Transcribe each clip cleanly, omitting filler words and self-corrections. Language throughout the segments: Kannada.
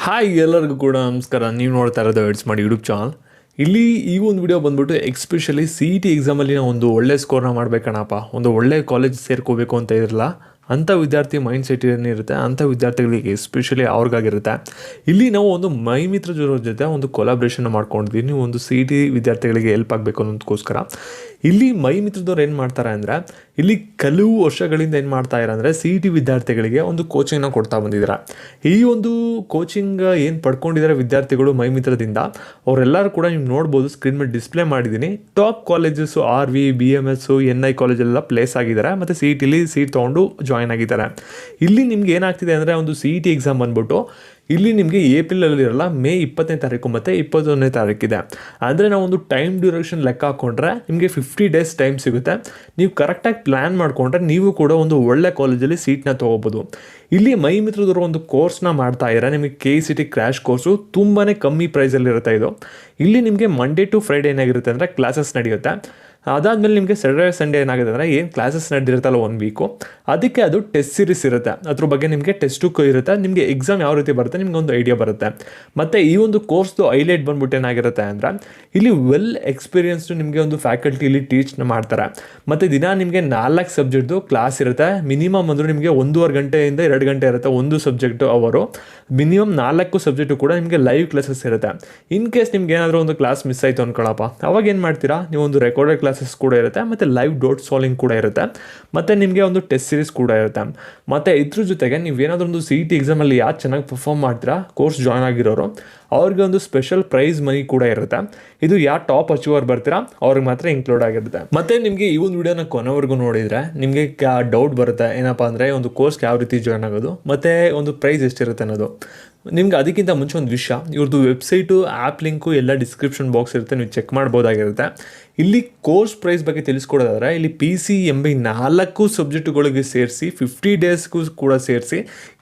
ಹಾಯ್ ಎಲ್ಲರಿಗೂ ಕೂಡ ನಮಸ್ಕಾರ. ನೀವು ನೋಡ್ತಾ ಇರೋದು ಎಡ್ಸ್ ಮಾಡಿ ಯೂಟ್ಯೂಬ್ ಚಾನಲ್. ಇಲ್ಲಿ ಈ ಒಂದು ವಿಡಿಯೋ ಬಂದ್ಬಿಟ್ಟು ಎಕ್ಸ್ಪೆಷಲಿ CET ಎಕ್ಸಾಮಲ್ಲಿ ನಾವು ಒಂದು ಒಳ್ಳೆ ಸ್ಕೋರ್ನ ಮಾಡಬೇಕಣಪ್ಪ, ಒಂದು ಒಳ್ಳೆ ಕಾಲೇಜ್ ಸೇರ್ಕೋಬೇಕು ಅಂತ ಇರಲ್ಲ, ಅಂಥ ವಿದ್ಯಾರ್ಥಿ ಮೈಂಡ್ ಸೆಟ್ ಏನಿರುತ್ತೆ ಅಂಥ ವಿದ್ಯಾರ್ಥಿಗಳಿಗೆ ಎಸ್ಪೆಷಲಿ ಅವ್ರಿಗಾಗಿರುತ್ತೆ. ಇಲ್ಲಿ ನಾವು ಒಂದು ಮೈ ಮಿತ್ರ ಜೊತೆ ಒಂದು ಕೊಲಾಬ್ರೇಷನ್ ಮಾಡ್ಕೊಂಡಿದ್ದೀವಿ, ಒಂದು CET ವಿದ್ಯಾರ್ಥಿಗಳಿಗೆ ಹೆಲ್ಪ್ ಆಗಬೇಕು ಅನ್ನೋದಕ್ಕೋಸ್ಕರ. ಇಲ್ಲಿ ಮೈ ಮಿತ್ರದವ್ರು ಏನು ಮಾಡ್ತಾರೆ ಅಂದರೆ, ಇಲ್ಲಿ ಕೆಲವು ವರ್ಷಗಳಿಂದ ಏನು ಮಾಡ್ತಾ ಅಂದರೆ CET ವಿದ್ಯಾರ್ಥಿಗಳಿಗೆ ಒಂದು ಕೋಚಿಂಗ್ನ ಕೊಡ್ತಾ ಬಂದಿದ್ದಾರೆ. ಈ ಒಂದು ಕೋಚಿಂಗ್ ಏನು ಪಡ್ಕೊಂಡಿದ್ದಾರೆ ವಿದ್ಯಾರ್ಥಿಗಳು ಮೈ ಮಿತ್ರದಿಂದ, ಅವರೆಲ್ಲರೂ ಕೂಡ ನೀವು ನೋಡ್ಬೋದು, ಸ್ಕ್ರೀನ್ ಮೇಲೆ ಡಿಸ್ಪ್ಲೇ ಮಾಡಿದ್ದೀನಿ. Top colleges RV, BMS, NI ಕಾಲೇಜೆಲ್ಲ ಪ್ಲೇಸ್ ಆಗಿದ್ದಾರೆ ಮತ್ತು CETಲಿ ಸೀಟ್ ತೊಗೊಂಡು ಜಾಯ್ನ್ ಆಗಿದ್ದಾರೆ. ಇಲ್ಲಿ ನಿಮ್ಗೆ ಏನಾಗ್ತಿದೆ ಅಂದರೆ, ಒಂದು CET ಎಕ್ಸಾಮ್ ಬಂದ್ಬಿಟ್ಟು ಇಲ್ಲಿ ನಿಮಗೆ ಏಪ್ರಿಲಲ್ಲಿ ಇರಲ್ಲ, ಮೇ 20ನೇ ತಾರೀಕು ಮತ್ತು 21ನೇ ತಾರೀಕಿದೆ. ಅಂದರೆ ನಾವು ಒಂದು ಟೈಮ್ ಡ್ಯೂರೇಷನ್ ಲೆಕ್ಕ ಹಾಕ್ಕೊಂಡ್ರೆ ನಿಮಗೆ 50 ಡೇಸ್ ಟೈಮ್ ಸಿಗುತ್ತೆ. ನೀವು ಕರೆಕ್ಟಾಗಿ ಪ್ಲ್ಯಾನ್ ಮಾಡಿಕೊಂಡ್ರೆ ನೀವು ಕೂಡ ಒಂದು ಒಳ್ಳೆ ಕಾಲೇಜಲ್ಲಿ ಸೀಟ್ನ ತೊಗೋಬೋದು. ಇಲ್ಲಿ ಮೈ ಮಿತ್ರದವರು ಒಂದು ಕೋರ್ಸ್ನ ಮಾಡ್ತಾ ಇದ್ದಾರೆ, ನಿಮಗೆ Kcet ಕ್ರ್ಯಾಶ್ ಕೋರ್ಸು ತುಂಬಾ ಕಮ್ಮಿ ಪ್ರೈಸಲ್ಲಿರುತ್ತೆ. ಇದು ಇಲ್ಲಿ ನಿಮಗೆ ಮಂಡೇ ಟು ಫ್ರೈಡೇ ಏನಾಗಿರುತ್ತೆ ಅಂದರೆ ಕ್ಲಾಸಸ್ ನಡೆಯುತ್ತೆ. ಅದಾದಮೇಲೆ ನಿಮಗೆ ಸ್ಯಾಟರ್ಡೇ ಸಂಡೇ ಏನಾಗುತ್ತೆ ಅಂದರೆ ಏನು ಕ್ಲಾಸಸ್ ನಡೆದಿರುತ್ತಲ್ಲ 1 ವೀಕು, ಅದಕ್ಕೆ ಅದು ಟೆಸ್ಟ್ ಸೀರೀಸ್ ಇರುತ್ತೆ. ಅದ್ರ ಬಗ್ಗೆ ನಿಮಗೆ ಟೆಸ್ಟು ಇರುತ್ತೆ, ನಿಮಗೆ ಎಕ್ಸಾಮ್ ಯಾವ ರೀತಿ ಬರುತ್ತೆ ನಿಮ್ಗೆ ಒಂದು ಐಡಿಯಾ ಬರುತ್ತೆ. ಮತ್ತು ಈ ಒಂದು ಕೋರ್ಸ್ದು ಹೈಲೈಟ್ ಬಂದ್ಬಿಟ್ಟು ಏನಾಗಿರುತ್ತೆ ಅಂದರೆ, ಇಲ್ಲಿ ವೆಲ್ ಎಕ್ಸ್ಪೀರಿಯನ್ಸ್ಡು ನಿಮಗೆ ಒಂದು ಫ್ಯಾಕಲ್ಟಿ ಇಲ್ಲಿ ಟೀಚ್ನ ಮಾಡ್ತಾರೆ. ಮತ್ತು ದಿನ ನಿಮಗೆ 4 ಸಬ್ಜೆಕ್ಟ್ದು ಕ್ಲಾಸ್ ಇರುತ್ತೆ. ಮಿನಿಮಮ್ ಅಂದರೂ ನಿಮಗೆ 1.5 ಗಂಟೆಯಿಂದ 2 ಗಂಟೆ ಇರುತ್ತೆ ಒಂದು ಸಬ್ಜೆಕ್ಟು ಅವರು. ಮಿನಿಮಮ್ 4 ಸಬ್ಜೆಕ್ಟು ಕೂಡ ನಿಮಗೆ ಲೈವ್ ಕ್ಲಾಸಸ್ ಇರುತ್ತೆ. ಇನ್ ಕೇಸ್ ನಿಮ್ಗೆ ಏನಾದರೂ ಒಂದು ಕ್ಲಾಸ್ ಮಿಸ್ ಆಯಿತು ಅಂದ್ಕೊಳ್ಳಪ್ಪ, ಅವಾಗ ಏನು ಮಾಡ್ತೀರಾ, ನೀವು ಒಂದು ರೆಕಾರ್ಡೆಡ್ ಕ್ಲಾಸಸ್ ಕೂಡ ಇರುತ್ತೆ ಮತ್ತು ಲೈವ್ ಡೌಟ್ ಸಾಲ್ವಿಂಗ್ ಕೂಡ ಇರುತ್ತೆ ಮತ್ತು ನಿಮಗೆ ಒಂದು ಟೆಸ್ಟ್ ಸೀರೀಸ್ ಕೂಡ ಇರುತ್ತೆ. ಮತ್ತು ಇದ್ರ ಜೊತೆಗೆ ನೀವೇನಾದರೂ ಒಂದು CET ಎಕ್ಸಾಮಲ್ಲಿ ಯಾರು ಚೆನ್ನಾಗಿ ಪರ್ಫಾರ್ಮ್ ಮಾಡ್ತೀರಾ ಕೋರ್ಸ್ ಜಾಯ್ನ್ ಆಗಿರೋರು, ಅವ್ರಿಗೆ ಒಂದು ಸ್ಪೆಷಲ್ ಪ್ರೈಸ್ ಮನಿ ಕೂಡ ಇರುತ್ತೆ. ಇದು ಯಾರು ಟಾಪ್ ಅಚೀವರ್ ಬರ್ತೀರಾ ಅವ್ರಿಗೆ ಮಾತ್ರ ಇನ್ಕ್ಲೂಡ್ ಆಗಿರುತ್ತೆ. ಮತ್ತು ನಿಮಗೆ ಈ ಒಂದು ವಿಡಿಯೋನ ಕೊನೆವರೆಗೂ ನೋಡಿದರೆ ನಿಮಗೆ ಡೌಟ್ ಬರುತ್ತೆ, ಏನಪ್ಪ ಅಂದರೆ ಒಂದು ಕೋರ್ಸ್ಗೆ ಯಾವ ರೀತಿ ಜಾಯ್ನ್ ಆಗೋದು ಮತ್ತು ಒಂದು ಪ್ರೈಸ್ ಎಷ್ಟಿರುತ್ತೆ ಅನ್ನೋದು. ನಿಮ್ಗೆ ಅದಕ್ಕಿಂತ ಮುಂಚೆ ಒಂದು ವಿಷಯ, ಇವ್ರದ್ದು ವೆಬ್ಸೈಟು, ಆ್ಯಪ್ ಲಿಂಕು ಎಲ್ಲ ಡಿಸ್ಕ್ರಿಪ್ಷನ್ ಬಾಕ್ಸ್ ಇರುತ್ತೆ, ನೀವು ಚೆಕ್ ಮಾಡ್ಬೋದಾಗಿರುತ್ತೆ. ಇಲ್ಲಿ ಕೋರ್ಸ್ ಪ್ರೈಸ್ ಬಗ್ಗೆ ತಿಳಿಸ್ಕೊಡೋದಾದ್ರೆ, ಇಲ್ಲಿ PCMB 4 ಸಬ್ಜೆಕ್ಟುಗಳಿಗೆ ಸೇರಿಸಿ 50 ಡೇಸ್ಗೂ ಕೂಡ ಸೇರಿಸಿ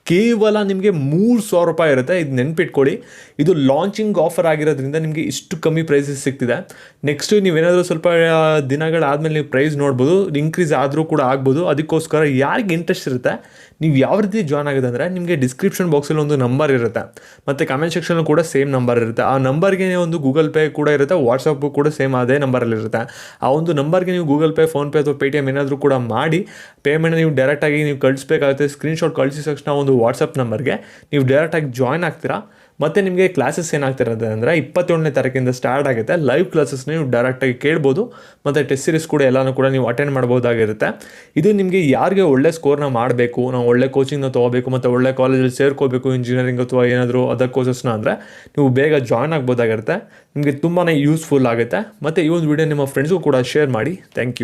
ಕೇವಲ ನಿಮಗೆ 3,000 ರೂಪಾಯಿ ಇರುತ್ತೆ. ಇದು ನೆನ್ಪಿಟ್ಕೊಳ್ಳಿ, ಇದು ಲಾಂಚಿಂಗ್ ಆಫರ್ ಆಗಿರೋದ್ರಿಂದ ನಿಮಗೆ ಇಷ್ಟು ಕಮ್ಮಿ ಪ್ರೈಸಸ್ ಸಿಗ್ತಿದೆ. ನೆಕ್ಸ್ಟು ನೀವೇನಾದರೂ ಸ್ವಲ್ಪ ದಿನಗಳಾದಮೇಲೆ ನೀವು ಪ್ರೈಸ್ ನೋಡ್ಬೋದು, ಇನ್ಕ್ರೀಸ್ ಆದರೂ ಕೂಡ ಆಗ್ಬೋದು. ಅದಕ್ಕೋಸ್ಕರ ಯಾರಿಗೆ ಇಂಟ್ರೆಸ್ಟ್ ಇರುತ್ತೆ, ನೀವು ಯಾವ ರೀತಿ ಜಾಯ್ನ್ ಆಗೋದು ಅಂದರೆ, ನಿಮಗೆ ಡಿಸ್ಕ್ರಿಪ್ಷನ್ ಬಾಕ್ಸಲ್ಲಿ ಒಂದು ನಂಬರ್ ಇರುತ್ತೆ ಮತ್ತು ಕಮೆಂಟ್ ಸೆಕ್ಷನ್ ಕೂಡ ಸೇಮ್ ನಂಬರ್ ಇರುತ್ತೆ. ಆ ನಂಬರ್ಗೆ ಒಂದು ಗೂಗಲ್ ಪೇ ಕೂಡ ಇರುತ್ತೆ, ವಾಟ್ಸಪ್ಪು ಕೂಡ ಸೇಮ್ ಅದೇ ನಂಬರಲ್ಲಿರುತ್ತೆ. ಆ ಒಂದು ನಂಬರ್ಗೆ ನೀವು ಗೂಗಲ್ ಪೇ, ಫೋನ್ಪೇ ಅಥವಾ Paytm ಏನಾದರೂ ಕೂಡ ಮಾಡಿ ಪೇಮೆಂಟ್ ನೀವು ಡೈರೆಕ್ಟಾಗಿ ನೀವು ಕಳಿಸ್ಬೇಕಾಗುತ್ತೆ. ಸ್ಕ್ರೀನ್ಶಾಟ್ ಕಳಿಸಿದ ತಕ್ಷಣ ಒಂದು ವಾಟ್ಸಪ್ ನಂಬರ್ಗೆ ನೀವು ಡೈರೆಕ್ಟಾಗಿ ಜಾಯ್ನ್ ಆಗ್ತೀರಾ. ಮತ್ತು ನಿಮಗೆ ಕ್ಲಾಸಸ್ ಏನಾಗ್ತಿರೋದು ಅಂದರೆ 27ನೇ ತಾರೀಕಿಂದ ಸ್ಟಾರ್ಟ್ ಆಗುತ್ತೆ. ಲೈವ್ ಕ್ಲಾಸಸ್ನ ನೀವು ಡೈರೆಕ್ಟಾಗಿ ಕೇಳ್ಬೋದು ಮತ್ತು ಟೆಸ್ಟ್ ಸೀರೀಸ್ ಕೂಡ ಎಲ್ಲನೂ ಕೂಡ ನೀವು ಅಟೆಂಡ್ ಮಾಡ್ಬೋದಾಗಿರುತ್ತೆ. ಇದು ನಿಮಗೆ ಯಾರಿಗೆ ಒಳ್ಳೆ ಸ್ಕೋರ್ನ ಮಾಡಬೇಕು, ನಾವು ಒಳ್ಳೆ ಕೋಚಿಂಗ್ನ ತೊಗೋಬೇಕು ಮತ್ತು ಒಳ್ಳೆ ಕಾಲೇಜಲ್ಲಿ ಸೇರ್ಕೋಬೇಕು, ಇಂಜಿನಿಯರಿಂಗ್ ಅಥವಾ ಏನಾದರೂ ಅದರ್ ಕೋರ್ಸಸ್ನ ಅಂದರೆ ನೀವು ಬೇಗ ಜಾಯ್ನ್ ಆಗ್ಬೋದಾಗಿರುತ್ತೆ. ನಿಮಗೆ ತುಂಬಾ ಯೂಸ್ಫುಲ್ ಆಗುತ್ತೆ. ಮತ್ತು ಈ ಒಂದು ವಿಡಿಯೋ ನಿಮ್ಮ ಫ್ರೆಂಡ್ಸ್ಗೂ ಕೂಡ ಶೇರ್ ಮಾಡಿ. Thank you.